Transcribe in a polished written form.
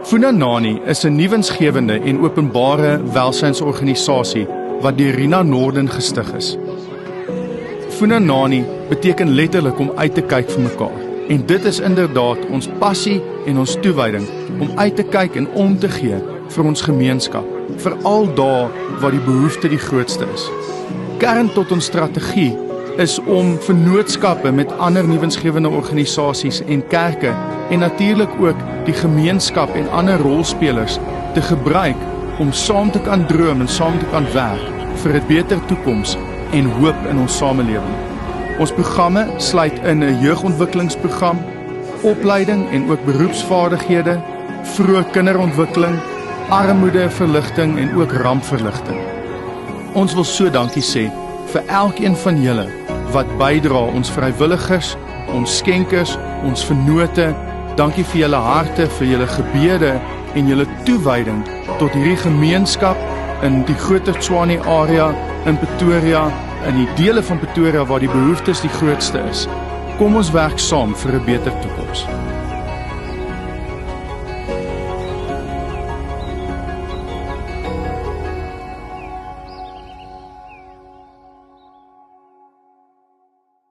Funanani is 'n nuwensgewende en openbare welsynsorganisasie wat deur Rina Norden gestig is. Funanani beteken letterlik om uit te kyk vir mekaar. En dit is inderdaad ons passie en ons toewyding om uit te kyk en om te gee vir ons gemeenskap, veral daar waar die behoefte die grootste is. Kern tot ons strategie is om vennootskappe met ander nuwensgewende organisasies en kerke en natuurlik ook die gemeenskap en ander rolspelers te gebruik om saam te kan droom en saam te kan werk vir 'n beter toekoms en hoop in ons samelewing. Ons programme sluit in 'n jeugontwikkelingsprogram, opleiding en ook beroepsvaardighede, vroeë kinderontwikkeling, armoedeverligting en ook rampverligting. Ons wil so dankie sê vir elkeen van julle wat bydra, ons vrywilligers, ons skenkers, ons vennote. Dankie vir julle harte, vir julle gebede en julle toewyding tot hierdie gemeenskap in die Groter Tshwane area, in Pretoria, in die dele van Pretoria waar die behoeftes die grootste is. Kom ons werk saam vir 'n beter toekoms.